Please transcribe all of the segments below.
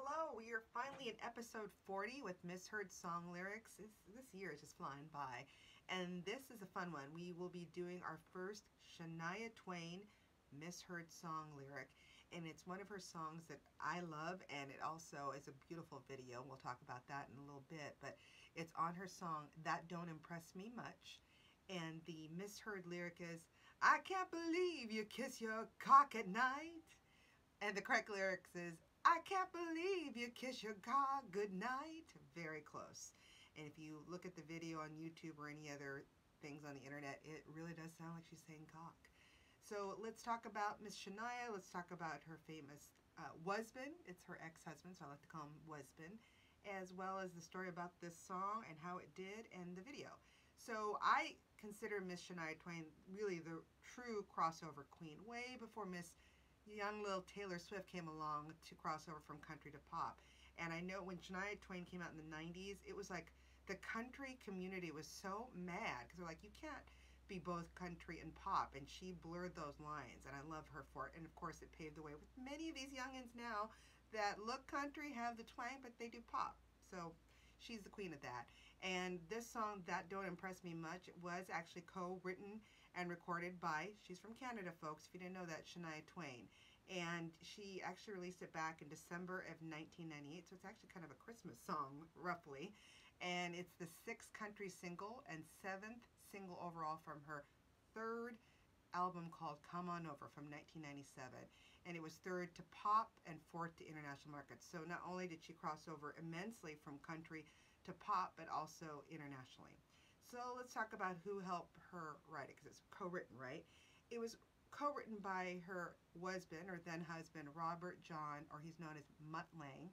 Hello, we are finally in episode 40 with misheard song lyrics. This year is just flying by. And this is a fun one. We will be doing our first Shania Twain misheard song lyric. And it's one of her songs that I love, and it also is a beautiful video. We'll talk about that in a little bit. But it's on her song, That Don't Impress Me Much. And the misheard lyric is, I can't believe you kiss your cock at night. And the correct lyrics is, I can't believe you kiss your cock goodnight. Very close. And if you look at the video on YouTube or any other things on the internet, it really does sound like she's saying cock. So let's talk about Miss Shania. Let's talk about her famous husband. It's her ex-husband, so I like to call him husband, as well as the story about this song and how it did and the video. So I consider Miss Shania Twain really the true crossover queen, way before Miss young little Taylor Swift came along to cross over from country to pop. And I know when Shania Twain came out in the 90s, it was like the country community was so mad because they're like, you can't be both country and pop. And she blurred those lines, and I love her for it. And of course, it paved the way with many of these youngins now that look country, have the twang, but they do pop. So she's the queen of that. And this song, That Don't Impress Me Much, was actually co-written and recorded by, she's from Canada, folks, if you didn't know that, Shania Twain. And she actually released it back in December of 1998, so it's actually kind of a Christmas song, roughly. And it's the 6th country single and 7th single overall from her 3rd album called Come On Over from 1997. And it was 3rd to pop and 4th to international markets. So not only did she cross over immensely from country to pop, but also internationally. So let's talk about who helped her write it, because it's co-written, right? It was co-written by her husband, or then husband, Robert John, or he's known as Mutt Lange.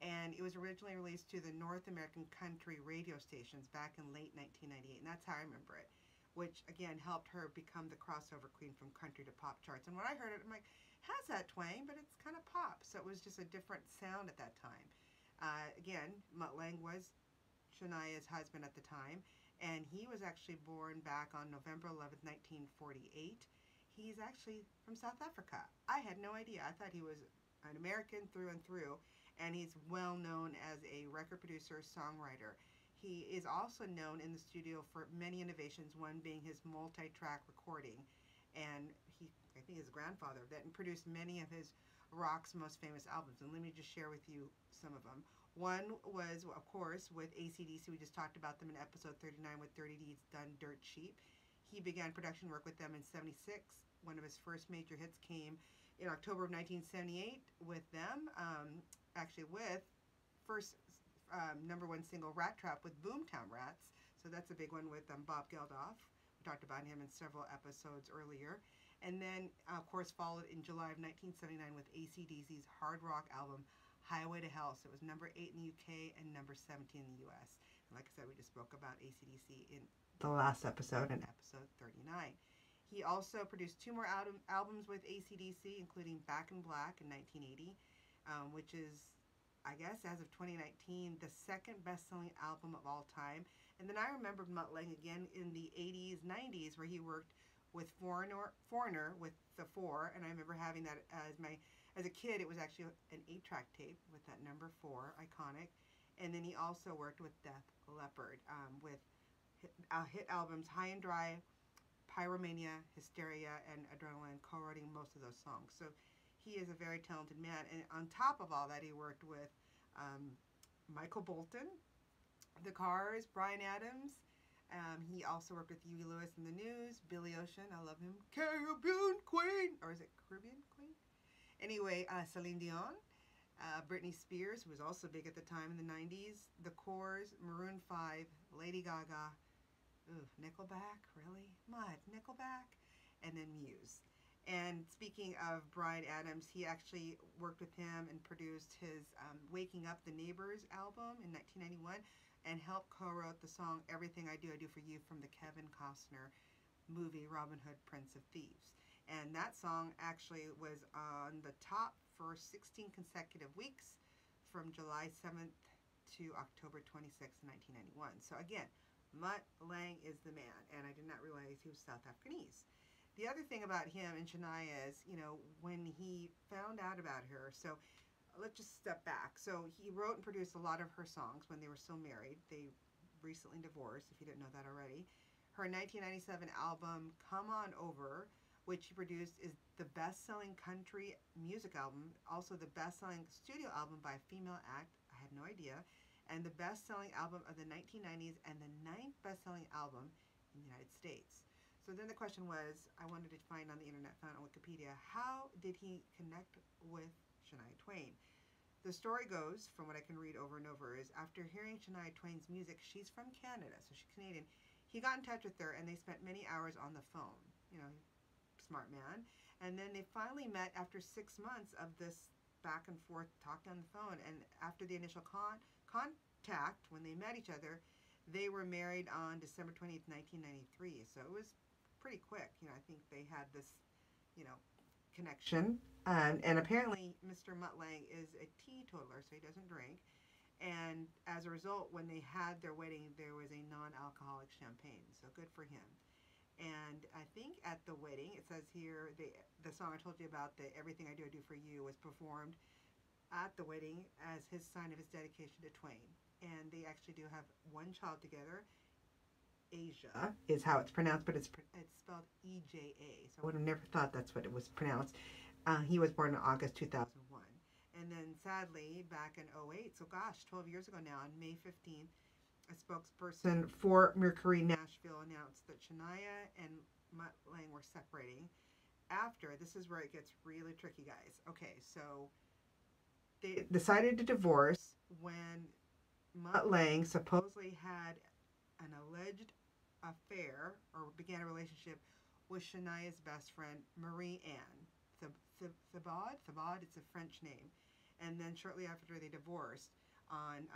And it was originally released to the North American country radio stations back in late 1998, and that's how I remember it, which again helped her become the crossover queen from country to pop charts. And when I heard it, I'm like, has that twang, but it's kind of pop. So it was just a different sound at that time. Again, Mutt Lange was Shania's husband at the time, and he was actually born back on November 11th, 1948. He's actually from South Africa. I had no idea. I thought he was an American through and through, and he's well known as a record producer, songwriter. He is also known in the studio for many innovations, one being his multi-track recording, and I think his grandfather of that, and produced many of his rock's most famous albums. And let me just share with you some of them. One was, of course, with AC/DC. We just talked about them in episode 39 with Dirty Deeds Done Dirt Cheap. He began production work with them in '76. One of his first major hits came in October of 1978 with them, actually with first #1 single Rat Trap with Boomtown Rats. So that's a big one with Bob Geldof. We talked about him in several episodes earlier. And then, of course, followed in July of 1979 with AC/DC's hard rock album, Highway to Hell. So it was #8 in the UK and #17 in the US. And like I said, we just spoke about AC/DC in the last episode, in episode 39. He also produced 2 more albums with AC/DC, including Back in Black in 1980, which is, I guess, as of 2019, the 2nd best-selling album of all time. And then I remembered Mutt Lange again in the 80s, 90s, where he worked with Foreigner with the 4, and I remember having that as a kid. It was actually an 8-track tape with that number 4, iconic. And then he also worked with Def Leppard with hit albums High and Dry, Pyromania, Hysteria, and Adrenaline, co-writing most of those songs. So he is a very talented man. And on top of all that, he worked with Michael Bolton, The Cars, Bryan Adams. He also worked with Huey Lewis and the News, Billy Ocean, I love him, Caribbean Queen, or is it Caribbean Queen? Anyway, Celine Dion, Britney Spears, who was also big at the time in the 90s, The Corrs, Maroon 5, Lady Gaga, Nickelback, really? Mud, Nickelback? And then Muse. And speaking of Bryan Adams, he actually worked with him and produced his Waking Up the Neighbors album in 1991 and helped co-wrote the song Everything I Do for You from the Kevin Costner movie Robin Hood, Prince of Thieves. And that song actually was on the top for 16 consecutive weeks from July 7th to October 26th, 1991. So again, Mutt Lange is the man, and I did not realize he was South Africanese. The other thing about him and Shania is, when he found out about her, so let's just step back. So he wrote and produced a lot of her songs when they were still married. They recently divorced, if you didn't know that already. Her 1997 album, Come On Over, which he produced, is the best selling country music album, also the best selling studio album by a female act. I had no idea. And the best selling album of the 1990s and the ninth best selling album in the United States. So then the question was, I wanted to find on the internet, found on Wikipedia, how did he connect with Shania Twain? The story goes, from what I can read over and over, is after hearing Shania Twain's music, she's from Canada, so she's Canadian, he got in touch with her and they spent many hours on the phone. You know, smart man. And then they finally met after 6 months of this back and forth talking on the phone. And after the initial contact, when they met each other, they were married on December 20th, 1993. So it was pretty quick. You know, I think they had this, you know, connection. And apparently, Mr. Mutt Lange is a teetotaler, so he doesn't drink. And as a result, when they had their wedding, there was a non-alcoholic champagne. So good for him. And I think at the wedding, it says here, the song I told you about, the Everything I Do For You, was performed at the wedding as his sign of his dedication to Twain. And they actually do have one child together. Asia is how it's pronounced, but it's spelled EJA. So I would have never thought that's what it was pronounced. He was born in August 2001. And then sadly, back in '08, so gosh, 12 years ago now, on May 15th, a spokesperson for Mercury Nashville announced that Shania and Mutt Lange were separating after, this is where it gets really tricky, guys. Okay, so they decided to divorce when Mutt Lange supposedly had an alleged affair or began a relationship with Shania's best friend, Marie Anne. Thabad, it's a French name. And then shortly after they divorced on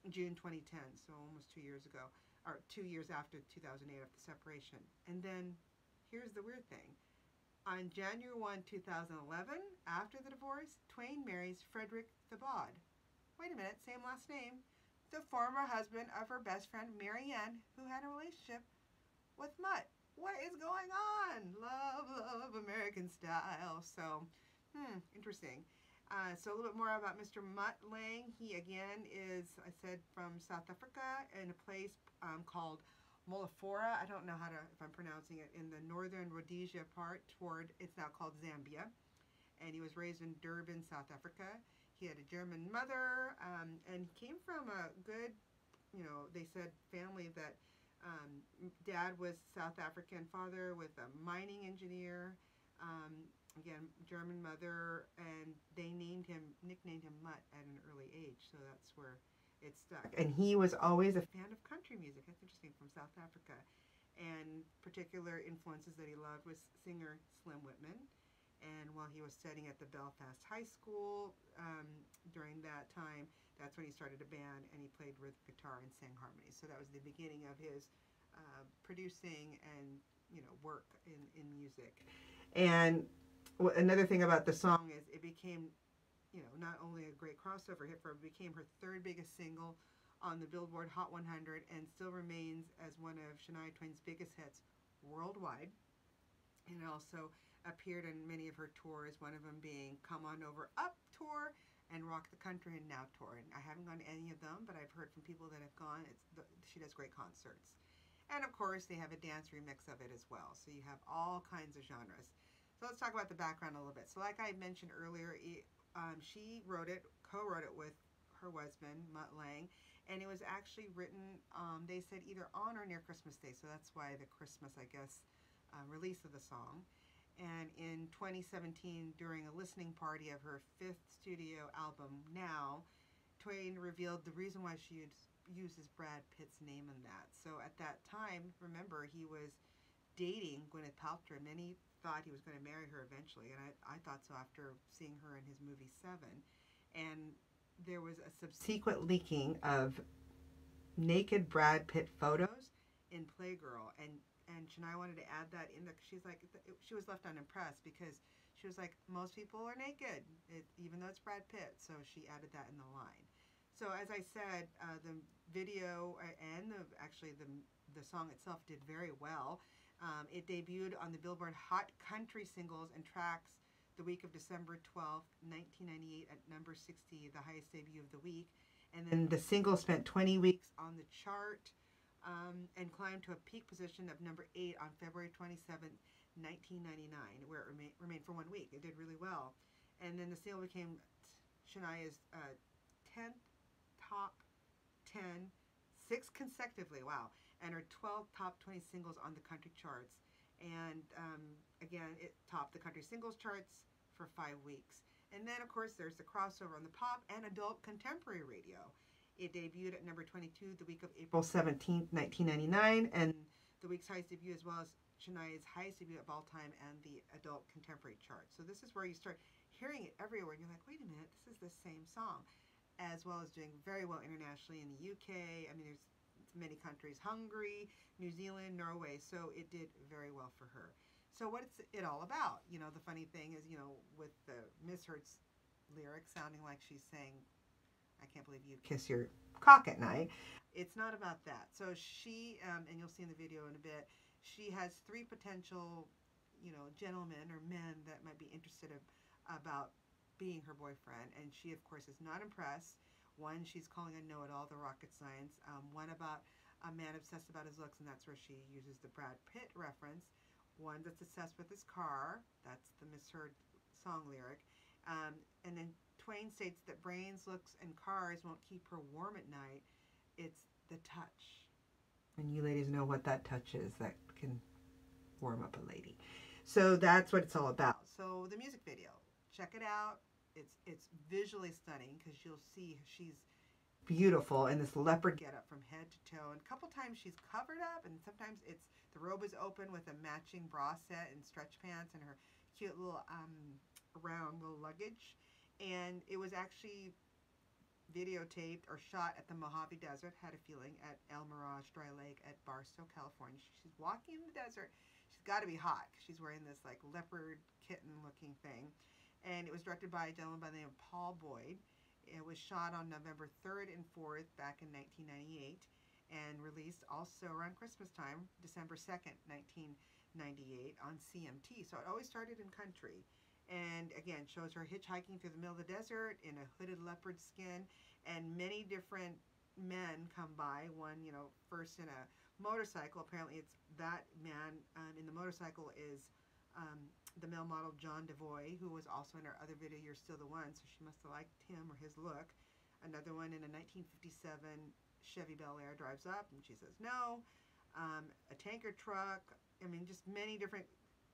June 2010, so almost 2 years ago, or 2 years after 2008 of the separation. And then here's the weird thing. On January 1, 2011, after the divorce, Twain marries Frederick Thabad. Wait a minute, same last name. The former husband of her best friend, Marianne, who had a relationship with Mutt. What is going on? Love, love, American style. So, interesting. So a little bit more about Mr. Mutt Lange. He, again, is, I said, from South Africa in a place called Molofora. I don't know if I'm pronouncing it, in the northern Rhodesia part toward, it's now called Zambia. And he was raised in Durban, South Africa. He had a German mother, and came from a good, you know, they said family that dad was South African, father with a mining engineer, again, German mother, and they nicknamed him Mutt at an early age, so that's where it stuck. And he was always a fan of country music. That's interesting, from South Africa. And particular influences that he loved was singer Slim Whitman. And while he was studying at the Belfast High School during that time, that's when he started a band, and he played rhythm guitar and sang harmonies. So that was the beginning of his producing and, you know, work in music. And another thing about the song is it became, you know, not only a great crossover hit for her, it became her third biggest single on the Billboard Hot 100 and still remains as one of Shania Twain's biggest hits worldwide. And it also appeared in many of her tours, one of them being Come On Over Up tour and Rock the Country and Now tour. And I haven't gone to any of them, but I've heard from people that have gone. She does great concerts. And of course, they have a dance remix of it as well. So you have all kinds of genres. So let's talk about the background a little bit. So like I mentioned earlier, she co-wrote it with her husband, Mutt Lange, and it was actually written, they said, either on or near Christmas Day. So that's why the Christmas, I guess, release of the song. And in 2017, during a listening party of her 5th studio album, Now, Twain revealed the reason why she uses Brad Pitt's name in that. So at that time, remember, he was dating Gwyneth Paltrow. Many thought he was going to marry her eventually, and I thought so after seeing her in his movie Seven. And there was a subsequent leaking of naked Brad Pitt photos in Playgirl, and Shania wanted to add that in there because she's like, she was left unimpressed because she was like, most people are naked, even though it's Brad Pitt. So she added that in the line. So as I said, the video and the song itself did very well. It debuted on the Billboard Hot Country Singles and Tracks the week of December 12th, 1998 at number 60, the highest debut of the week. And then the single spent 20 weeks on the chart and climbed to a peak position of number 8 on February 27th, 1999, where it remained for 1 week. It did really well. And then the single became Shania's 10th top 10, 6 consecutively, wow, and her 12th top 20 singles on the country charts. And again, it topped the country singles charts for 5 weeks. And then, of course, there's the crossover on the pop and adult contemporary radio. It debuted at number 22 the week of April 17th, 1999, and the week's highest debut, as well as Shania's highest debut of all time and the adult contemporary chart. So this is where you start hearing it everywhere, and you're like, wait a minute, this is the same song. As well as doing very well internationally in the UK. I mean, there's many countries, Hungary, New Zealand, Norway, so it did very well for her. So what's it all about? You know, the funny thing is, you know, with the misheard lyrics sounding like she's saying, I can't believe you'd kiss your cock at night. It's not about that. So she, and you'll see in the video in a bit, she has 3 potential, you know, gentlemen or men that might be interested about being her boyfriend, and she, of course, is not impressed. One she's calling a know-it-all, the rocket science. One about a man obsessed about his looks, and that's where she uses the Brad Pitt reference. One that's obsessed with his car. That's the misheard song lyric. And then Twain states that brains, looks, and cars won't keep her warm at night. It's the touch. And you ladies know what that touch is that can warm up a lady. So that's what it's all about. So the music video, check it out. It's visually stunning because you'll see she's beautiful in this leopard getup from head to toe. And a couple times she's covered up, and sometimes it's the robe is open with a matching bra set and stretch pants and her cute little round little luggage. And it was actually videotaped or shot at the Mojave Desert, had a feeling, at El Mirage Dry Lake at Barstow, California. She's walking in the desert. She's got to be hot because she's wearing this like leopard kitten looking thing. And it was directed by a gentleman by the name of Paul Boyd. It was shot on November 3rd and 4th back in 1998 and released also around Christmas time, December 2nd, 1998 on CMT. So it always started in country. And again, shows her hitchhiking through the middle of the desert in a hooded leopard skin, and many different men come by. One, you know, first in a motorcycle. Apparently it's that man in the motorcycle is the male model John DeVoy, who was also in her other video, You're Still the One, so she must have liked him or his look. Another one in a 1957 Chevy Bel Air drives up, and she says no. A tanker truck. I mean, just many different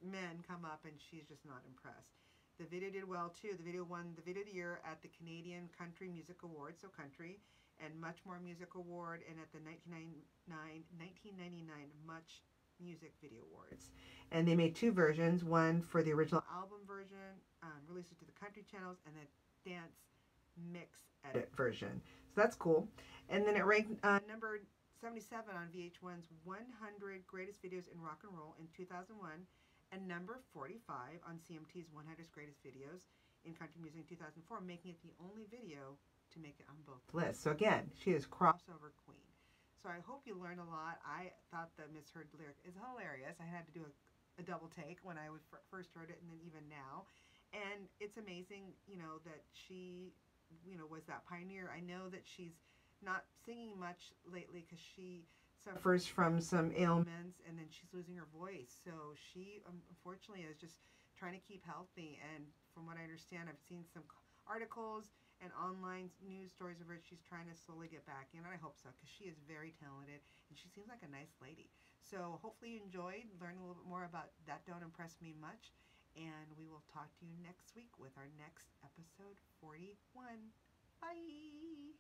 men come up, and she's just not impressed. The video did well, too. The video won the Video of the Year at the Canadian Country Music Awards, so country, and Much More Music Award, and at the 1999 Much Music Video Awards. And they made 2 versions, one for the original album version, released it to the country channels, and the dance mix edit version. So that's cool. And then it ranked number 77 on VH1's 100 Greatest Videos in Rock and Roll in 2001, and number 45 on CMT's 100 Greatest Videos in Country Music in 2004, making it the only video to make it on both lists. So again, she is crossover queen. So I hope you learned a lot. I thought the misheard lyric is hilarious. I had to do a double take when I first heard it, and then even now. And it's amazing, you know, that she, you know, was that pioneer. I know that she's not singing much lately because she suffers from some ailments, and then she's losing her voice. So she, unfortunately, is just trying to keep healthy. And from what I understand, I've seen some articles and online news stories of her. She's trying to slowly get back in, and I hope so, because she is very talented, and she seems like a nice lady. So hopefully you enjoyed learning a little bit more about That Don't Impress Me Much, and we will talk to you next week with our next episode 41. Bye!